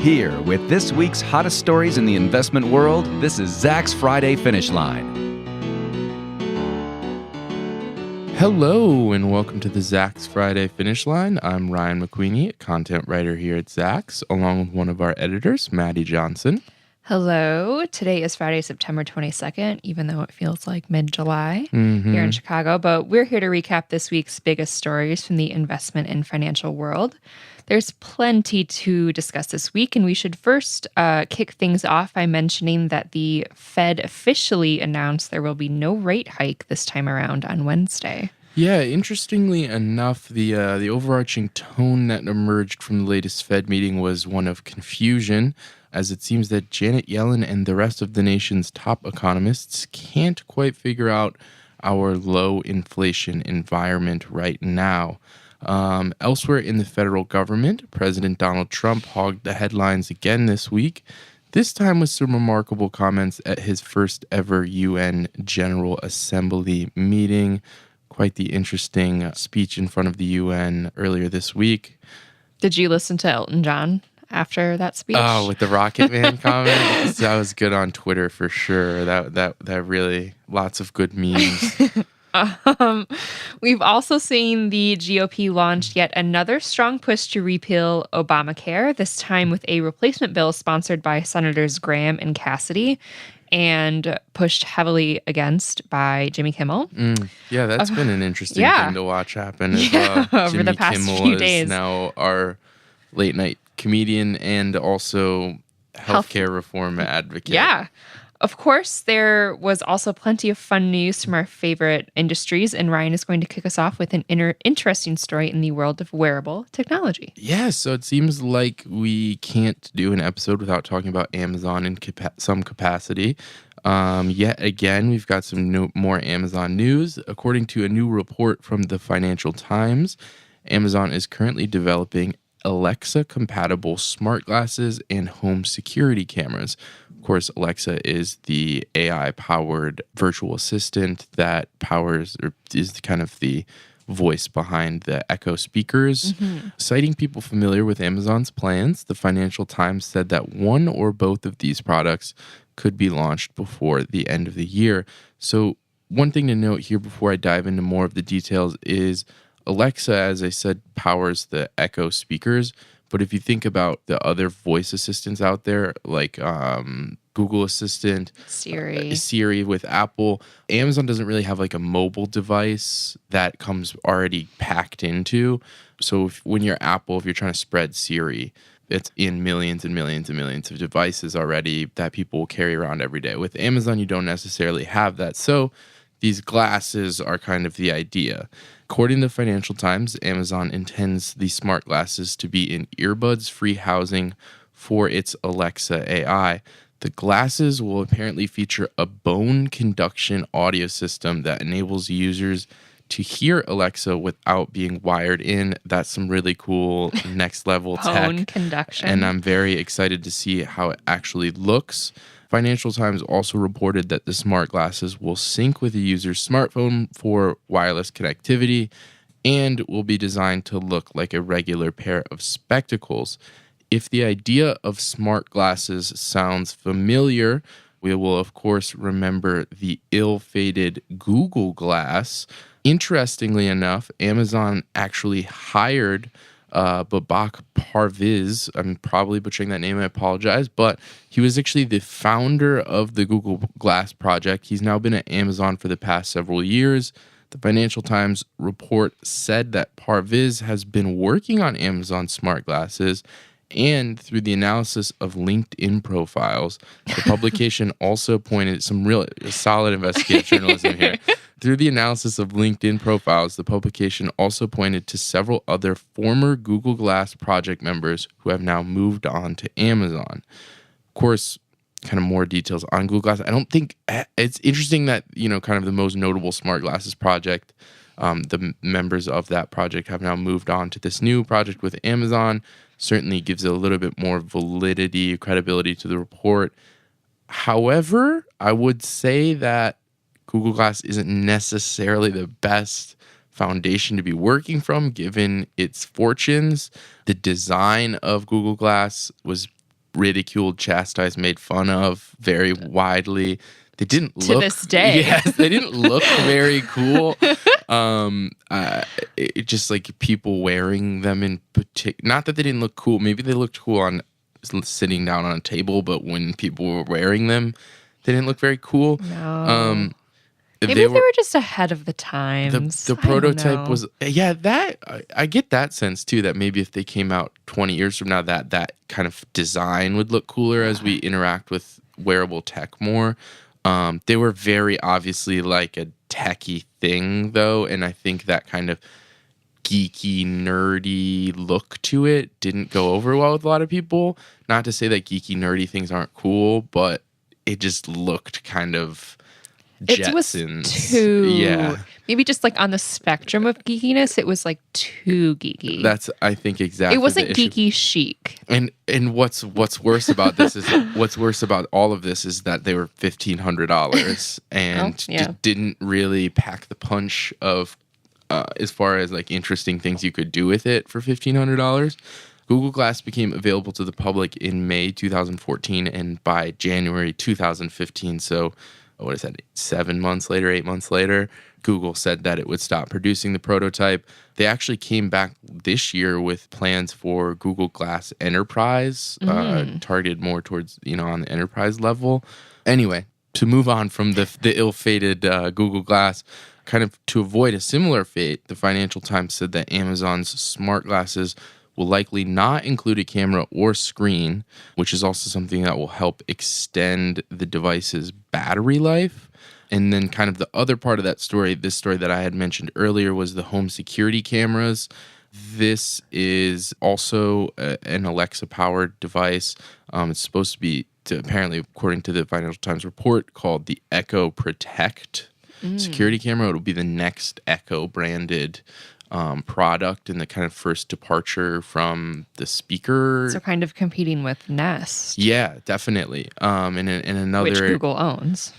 Here with this week's hottest stories in the investment world, this is Zach's Friday Finish Line. Hello and welcome to the Zach's Friday Finish Line. I'm Ryan McQueenie, a content writer here at Zach's, along with one of our editors, Maddie Johnson. Hello. Today is Friday, September 22nd, even though it feels like mid-July here in Chicago. But we're here to recap this week's biggest stories from the investment and financial world. There's plenty to discuss this week, and we should first kick things off by mentioning that the Fed officially announced there will be no rate hike this time around on Wednesday. Yeah, interestingly enough, the overarching tone that emerged from the latest Fed meeting was one of confusion, as it seems that Janet Yellen and the rest of the nation's top economists can't quite figure out our low inflation environment right now. Elsewhere in the federal government, President Donald Trump hogged the headlines again this week, this time with some remarkable comments at his first ever UN General Assembly meeting. Quite the interesting speech in front of the UN earlier this week. Did you listen to Elton John after that speech? Oh, with the Rocket Man comment? That was good on Twitter for sure. That really, lots of good memes. We've also seen the GOP launch yet another strong push to repeal Obamacare, this time with a replacement bill sponsored by Senators Graham and Cassidy and pushed heavily against by Jimmy Kimmel. Yeah, that's been an interesting thing to watch happen as well. Over Jimmy the past Kimmel few is days. now our late night comedian and also healthcare reform advocate. Yeah. Of course, there was also plenty of fun news from our favorite industries, and Ryan is going to kick us off with an interesting story in the world of wearable technology. Yeah, so it seems like we can't do an episode without talking about Amazon in some capacity. Yet again, we've got some more Amazon news. According to a new report from the Financial Times, Amazon is currently developing Alexa-compatible smart glasses and home security cameras. Of course, Alexa is the AI-powered virtual assistant that powers or is kind of the voice behind the Echo speakers. Citing people familiar with Amazon's plans, the Financial Times said that one or both of these products could be launched before the end of the year. So one thing to note here before I dive into more of the details is Alexa, as I said, powers the Echo speakers. But if you think about the other voice assistants out there, like Google Assistant, Siri with Apple, Amazon doesn't really have like a mobile device that comes already packed into. So when you're Apple, if you're trying to spread Siri, it's in millions and millions and millions of devices already that people will carry around every day. With Amazon, you don't necessarily have that. So these glasses are kind of the idea. According to the Financial Times, Amazon intends the smart glasses to be in earbuds-free housing for its Alexa AI. The glasses will apparently feature a bone conduction audio system that enables users to hear Alexa without being wired in. That's some really cool next level tech. Bone conduction. And I'm very excited to see how it actually looks. Financial Times also reported that the smart glasses will sync with the user's smartphone for wireless connectivity and will be designed to look like a regular pair of spectacles. If the idea of smart glasses sounds familiar, we will, of course, remember the ill-fated Google Glass. Interestingly enough, Amazon actually hired Babak Parviz. I'm probably butchering that name, I apologize, but he was actually the founder of the Google Glass project. He's now been at Amazon for the past several years. The Financial Times report said that Parviz has been working on Amazon smart glasses, and through the analysis of LinkedIn profiles, the publication also pointed some real solid investigative journalism here. Through the analysis of LinkedIn profiles, the publication also pointed to several other former Google Glass project members who have now moved on to Amazon. Of course, kind of more details on Google Glass. I don't think it's interesting that, kind of the most notable smart glasses project, the members of that project have now moved on to this new project with Amazon. Certainly gives a little bit more validity, credibility to the report. However, I would say that Google Glass isn't necessarily the best foundation to be working from given its fortunes. The design of Google Glass was ridiculed, chastised, made fun of very widely. They didn't to look this day. Yes, they didn't look very cool. It just like people wearing them in particular. Not that they didn't look cool. Maybe they looked cool on sitting down on a table, but when people were wearing them, they didn't look very cool. No. Maybe they were just ahead of the times. The prototype was, that I get that sense too, that maybe if they came out 20 years from now, that kind of design would look cooler as we interact with wearable tech more. They were very obviously like a techie thing though, and I think that kind of geeky, nerdy look to it didn't go over well with a lot of people. Not to say that geeky, nerdy things aren't cool, but it just looked kind of Jetsons. It was too, maybe just like on the spectrum of geekiness, it was like too geeky. That's, I think, exactly. It wasn't the issue. geeky chic. And what's worse about this is what's worse about all of this is that they were $1,500 and didn't really pack the punch of as far as like interesting things you could do with it for $1,500. Google Glass became available to the public in May 2014, and by January 2015, so what is that, 8 months later, Google said that it would stop producing the prototype. They actually came back this year with plans for Google Glass Enterprise, targeted more towards, on the enterprise level. Anyway, to move on from the ill-fated Google Glass, kind of to avoid a similar fate, the Financial Times said that Amazon's smart glasses will likely not include a camera or screen, which is also something that will help extend the device's battery life. And then kind of the other part of that story, this story that I had mentioned earlier, was the home security cameras. This is also an Alexa-powered device. It's supposed to be, apparently, according to the Financial Times report, called the Echo Protect security camera. It'll be the next Echo-branded product and the kind of first departure from the speaker. So kind of competing with Nest. Yeah, definitely. And another, which Google owns.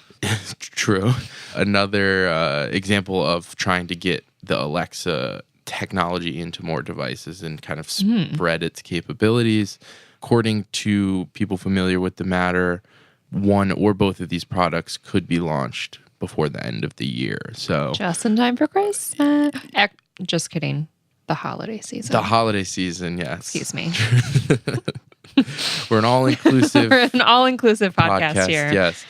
True. Another example of trying to get the Alexa technology into more devices and kind of spread its capabilities. According to people familiar with the matter, one or both of these products could be launched before the end of the year. So just in time for Christmas. Just kidding. The holiday season. The holiday season, yes. Excuse me. We're an all-inclusive podcast here. Yes.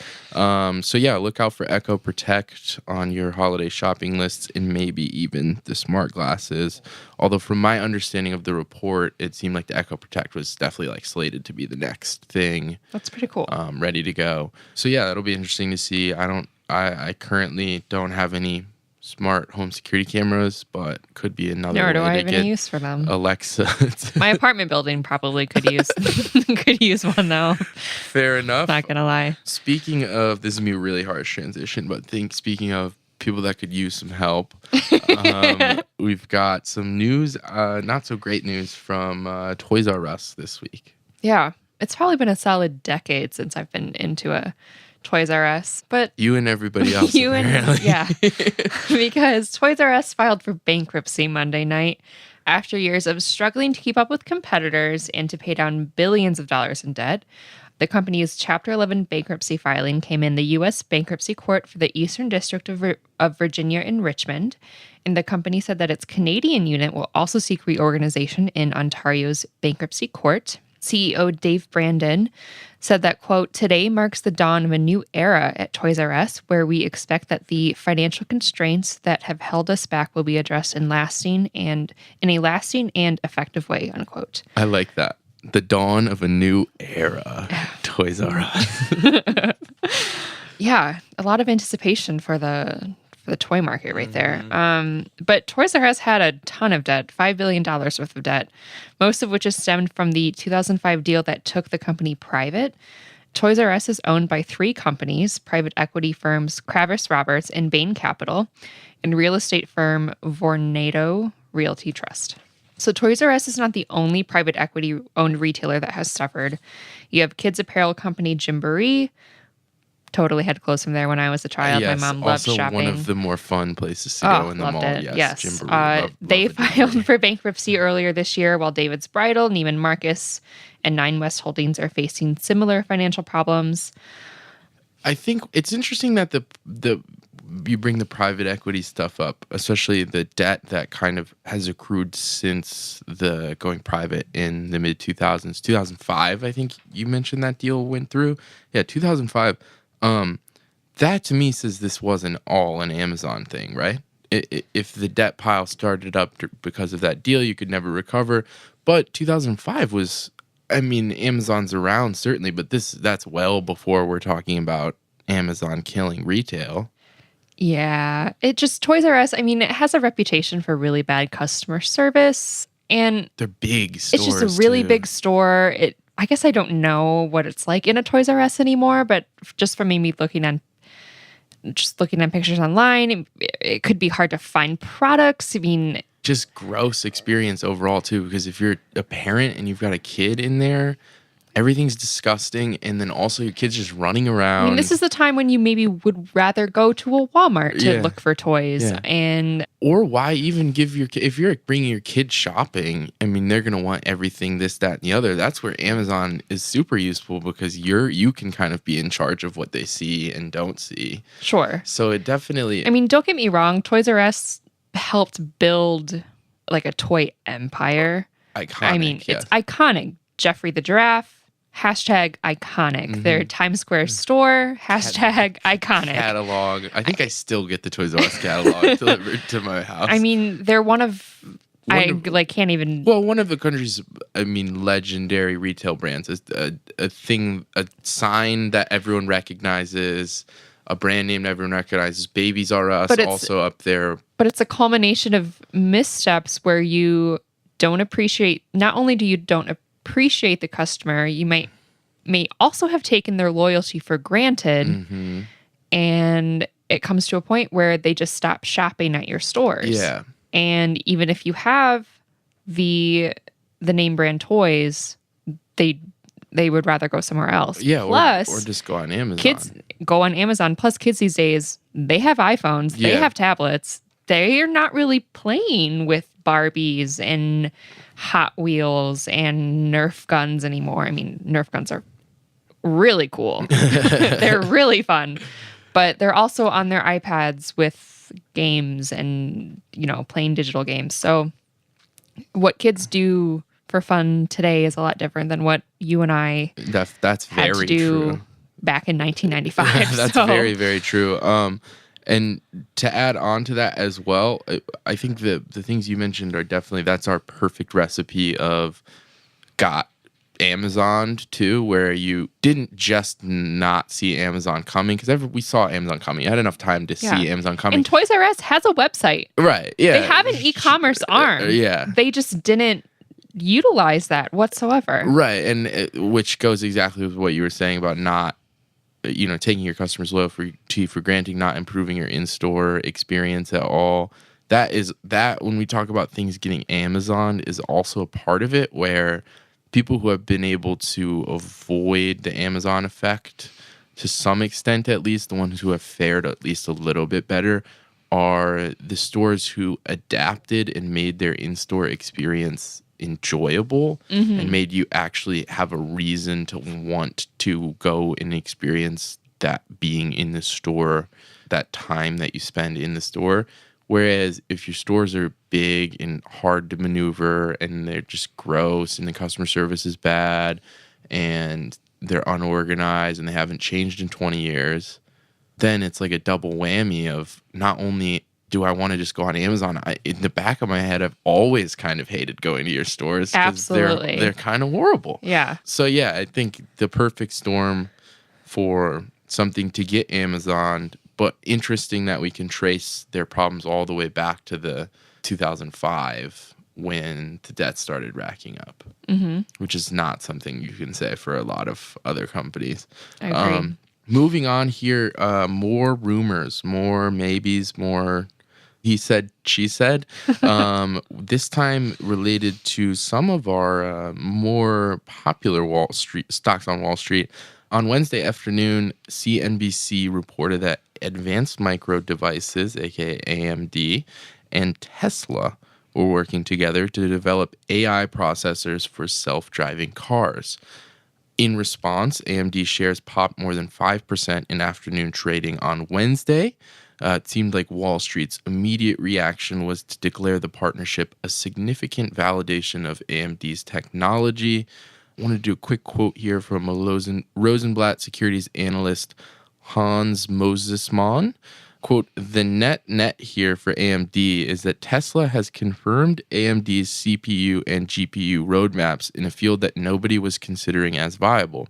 So yeah, look out for Echo Protect on your holiday shopping lists and maybe even the smart glasses. Although from my understanding of the report, it seemed like the Echo Protect was definitely like slated to be the next thing. That's pretty cool. Ready to go. So yeah, that'll be interesting to see. I currently don't have any smart home security cameras, but could be another Nor way do I to have get any use for them. Alexa. My apartment building probably could use one though. Fair enough. Not gonna lie. Speaking of, this is gonna be a really harsh transition, but speaking of people that could use some help, we've got some news, not so great news from Toys R Us this week. Yeah, it's probably been a solid decade since I've been into a Toys R Us, but you and everybody else, because Toys R Us filed for bankruptcy Monday night after years of struggling to keep up with competitors and to pay down billions of dollars in debt. The company's Chapter 11 bankruptcy filing came in the U.S. Bankruptcy Court for the Eastern District of Virginia in Richmond, and the company said that its Canadian unit will also seek reorganization in Ontario's bankruptcy court. CEO Dave Brandon said that, quote, "Today marks the dawn of a new era at Toys R Us, where we expect that the financial constraints that have held us back will be addressed in a lasting and effective way," unquote. I like that. The dawn of a new era. Toys R Us. Yeah, a lot of anticipation for the toy market right there. But Toys R Us had a ton of debt, $5 billion worth of debt, most of which is stemmed from the 2005 deal that took the company private. Toys R Us is owned by 3 companies, private equity firms Kravis Roberts and Bain Capital, and real estate firm Vornado Realty Trust. So Toys R Us is not the only private equity-owned retailer that has suffered. You have kids apparel company Gymboree, totally had clothes from there when I was a child. Yes, My mom loved also shopping. one of the more fun places to go in the loved mall. it. Yes. Gymboree. They love the filed Gymboree. for bankruptcy earlier this year, while David's Bridal, Neiman Marcus, and Nine West Holdings are facing similar financial problems. I think it's interesting that the you bring the private equity stuff up, especially the debt that kind of has accrued since the going private in the mid 2000s. 2005, I think you mentioned that deal went through. Yeah, 2005. That to me says this wasn't all an Amazon thing, right? If the debt pile started up because of that deal, you could never recover. But 2005 was, I mean, Amazon's around certainly, but that's well before we're talking about Amazon killing retail. Yeah, it just Toys R Us. I mean, it has a reputation for really bad customer service, and They're big stores. it's just a really too. big store. I guess I don't know what it's like in a Toys R Us anymore, but just from me looking at pictures online, it could be hard to find products. I mean, Just gross experience overall too, because if you're a parent and you've got a kid in there, everything's disgusting, and then also your kid's just running around. this is the time when you maybe would rather go to a Walmart to Yeah. look for toys. Yeah. And Or why even give your kid, if you're bringing your kid shopping, I mean, they're going to want everything, this, that, and the other. That's where Amazon is super useful because you can kind of be in charge of what they see and don't see. sure. So it definitely, I mean, don't get me wrong, Toys R Us helped build like a toy empire. iconic. I mean, yes. it's iconic. Jeffrey the Giraffe, #iconic. Mm-hmm. Their Times Square store, #iconic. catalog. I think I still get the Toys R Us catalog delivered to my house. I mean, they're one of can't even. Well, one of the country's, legendary retail brands is a sign that everyone recognizes, a brand name that everyone recognizes. Babies R Us But it's- also up there. But it's a culmination of missteps where you don't appreciate. Not only do you don't appreciate the customer, you may also have taken their loyalty for granted, Mm-hmm. and it comes to a point where they just stop shopping at your stores. Yeah. And even if you have the name brand toys, they would rather go somewhere else. Yeah, Plus, or just go on Amazon. kids go on Amazon. Plus, kids these days, they have iPhones, they Yeah. have tablets. They're not really playing with Barbies and Hot Wheels and Nerf guns anymore. I mean, Nerf guns are really cool. They're really fun. But they're also on their iPads with games and, playing digital games. So what kids do for fun today is a lot different than what you and I That's had very to do true. back in 1995. That's So, very, very true. And to add on to that as well, I think the things you mentioned are definitely, that's our perfect recipe of got Amazoned too, where you didn't just not see Amazon coming, because we saw Amazon coming. You had enough time to see Amazon coming. And Toys R Us has a website. Right. Yeah. They have an e-commerce arm. Yeah. They just didn't utilize that whatsoever. Right. And which goes exactly with what you were saying about not, taking your customers' loyalty for granted, not improving your in-store experience at all. That when we talk about things getting Amazon is also a part of it, where people who have been able to avoid the Amazon effect to some extent, at least the ones who have fared at least a little bit better, are the stores who adapted and made their in-store experience enjoyable and made you actually have a reason to want to go and experience that being in the store, that time that you spend in the store. Whereas if your stores are big and hard to maneuver and they're just gross and the customer service is bad and they're unorganized and they haven't changed in 20 years, then it's like a double whammy of not only do I want to just go on Amazon, in the back of my head, I've always kind of hated going to your stores. 'Cause Absolutely. They're kind of horrible. Yeah. So yeah, I think the perfect storm for something to get Amazon, but interesting that we can trace their problems all the way back to the 2005 when the debt started racking up, which is not something you can say for a lot of other companies. I agree. Moving on here, more rumors, more maybes, more he said, she said. This time related to some of our more popular Wall Street stocks on Wall Street. On Wednesday afternoon, CNBC reported that Advanced Micro Devices, aka AMD, and Tesla were working together to develop AI processors for self-driving cars. In response, AMD shares popped more than 5% in afternoon trading on Wednesday. It seemed like Wall Street's immediate reaction was to declare the partnership a significant validation of AMD's technology. I want to do a quick quote here from a Rosenblatt securities analyst, Hans Mosesmann. Quote, the net here for AMD is that Tesla has confirmed AMD's CPU and GPU roadmaps in a field that nobody was considering as viable.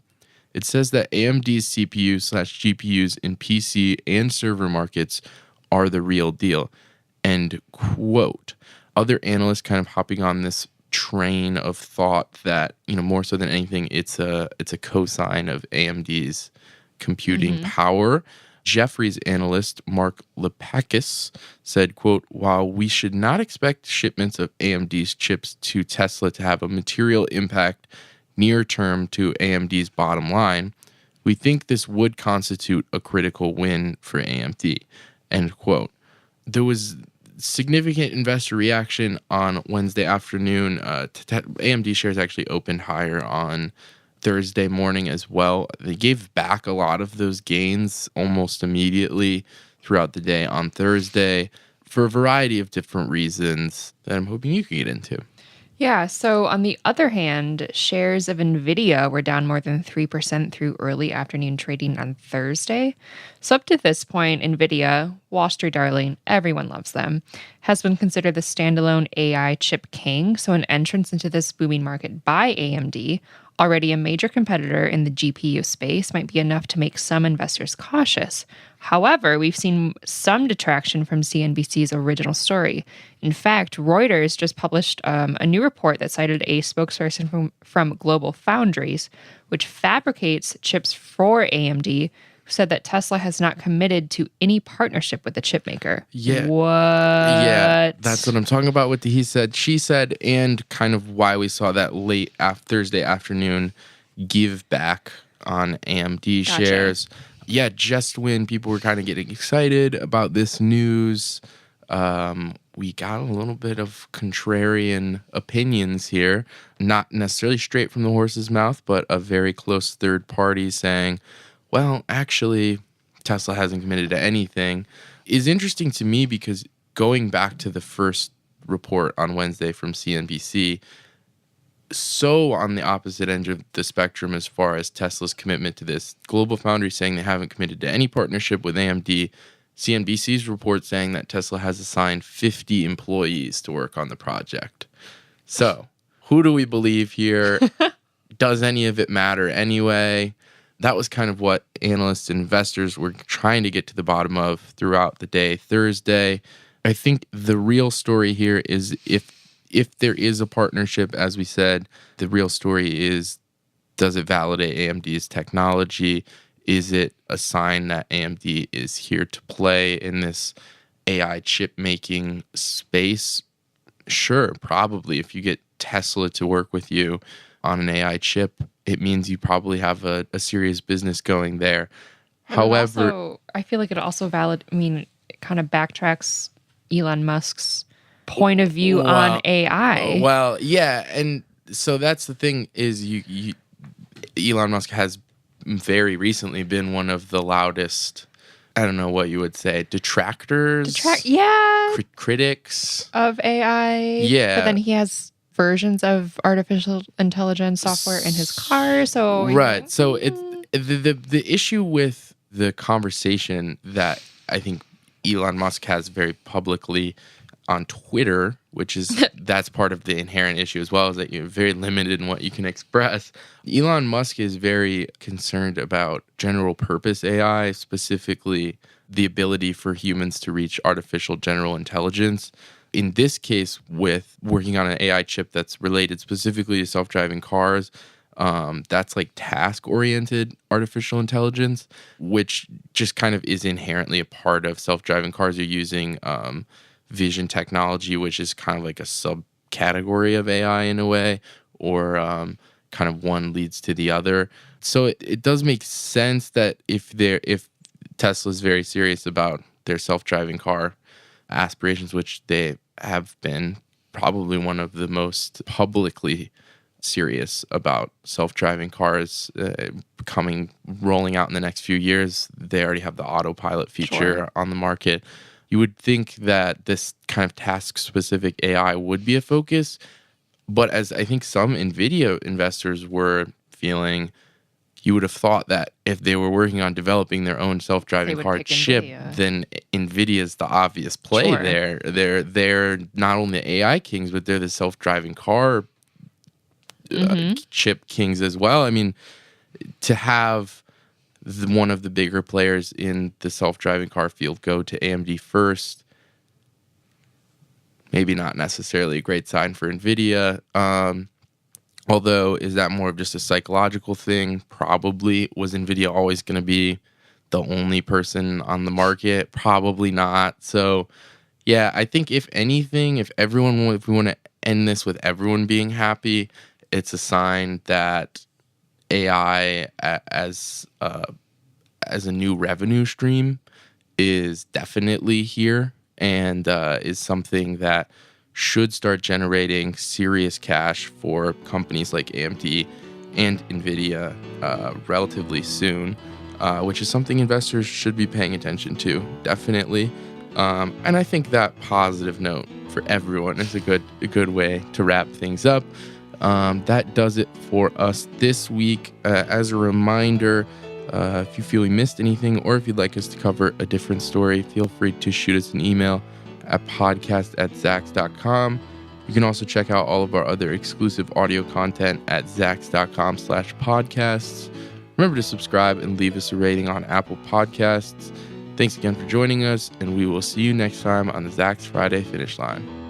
It says that AMD's CPU/GPUs in PC and server markets are the real deal. End quote. Other analysts kind of hopping on this train of thought that, more so than anything, it's a cosign of AMD's computing power. Jefferies analyst Mark Lepakis said, quote, while we should not expect shipments of AMD's chips to Tesla to have a material impact near term to AMD's bottom line, we think this would constitute a critical win for AMD, end quote. There was significant investor reaction on Wednesday afternoon. AMD shares actually opened higher on Thursday morning as well. They gave back a lot of those gains almost immediately throughout the day on Thursday for a variety of different reasons that I'm hoping you can get into. Yeah, so on the other hand, shares of Nvidia were down more than 3% through early afternoon trading on Thursday. So up to this point, Nvidia, Wall Street darling, everyone loves them, has been considered the standalone AI chip king, so an entrance into this booming market by AMD, already a major competitor in the GPU space, might be enough to make some investors cautious. However, we've seen some detraction from CNBC's original story. In fact, Reuters just published a new report that cited a spokesperson from Global Foundries, which fabricates chips for AMD, who said that Tesla has not committed to any partnership with the chip maker. Yeah. What? Yeah, that's what I'm talking about with the he said, she said, and kind of why we saw that late Thursday afternoon give back on AMD Gotcha. shares. Yeah, just when people were kind of getting excited about this news, we got a little bit of contrarian opinions here. Not necessarily straight from the horse's mouth, but a very close third party saying, well, actually, Tesla hasn't committed to anything. Is interesting to me because going back to the first report on Wednesday from CNBC, so on the opposite end of the spectrum as far as Tesla's commitment to this. Global Foundries saying they haven't committed to any partnership with AMD. CNBC's report saying that Tesla has assigned 50 employees to work on the project. So, who do we believe here? Does any of it matter anyway? That was kind of what analysts and investors were trying to get to the bottom of throughout the day Thursday. I think the real story here is if there is a partnership, as we said, the real story is, does it validate AMD's technology? Is it a sign that AMD is here to play in this AI chip making space? Sure, probably. If you get Tesla to work with you on an AI chip, it means you probably have a serious business going there. But However, I feel like it also it kind of backtracks Elon Musk's point of view on AI. Well, yeah, and so that's the thing is Elon Musk has very recently been one of the loudest, I don't know what you would say, detractors, critics of AI. Yeah. But then he has versions of artificial intelligence software in his car, so right. So it's the issue with the conversation that I think Elon Musk has very publicly on Twitter, which is that's part of the inherent issue as well, is that you're very limited in what you can express. Elon Musk is very concerned about general purpose AI, specifically the ability for humans to reach artificial general intelligence. In this case, with working on an AI chip that's related specifically to self-driving cars, that's like task-oriented artificial intelligence, which just kind of is inherently a part of self-driving cars. You're using vision technology, which is kind of like a subcategory of AI in a way, or kind of one leads to the other. So it does make sense that if Tesla's very serious about their self-driving car aspirations, which they have been probably one of the most publicly serious about self-driving cars rolling out in the next few years. They already have the autopilot feature on the market. You would think that this kind of task-specific AI would be a focus, but as I think some Nvidia investors were feeling, you would have thought that if they were working on developing their own self-driving car chip, then Nvidia's the obvious play there. They're not only the AI kings, but they're the self-driving car chip kings as well. I mean, to have one of the bigger players in the self-driving car field go to AMD first, maybe not necessarily a great sign for Nvidia. Although, is that more of just a psychological thing? Probably. Was Nvidia always going to be the only person on the market? Probably not. So, yeah, I think if anything, if we want to end this with everyone being happy, it's a sign that AI as a new revenue stream is definitely here and is something that should start generating serious cash for companies like AMD and Nvidia relatively soon, which is something investors should be paying attention to, definitely. And I think that positive note for everyone is a good way to wrap things up. That does it for us this week. As a reminder, if you feel we missed anything or if you'd like us to cover a different story, feel free to shoot us an email at podcast@zacks.com. You can also check out all of our other exclusive audio content at zacks.com/podcasts. Remember to subscribe and leave us a rating on Apple Podcasts. Thanks again for joining us, and we will see you next time on the Zacks Friday Finish Line.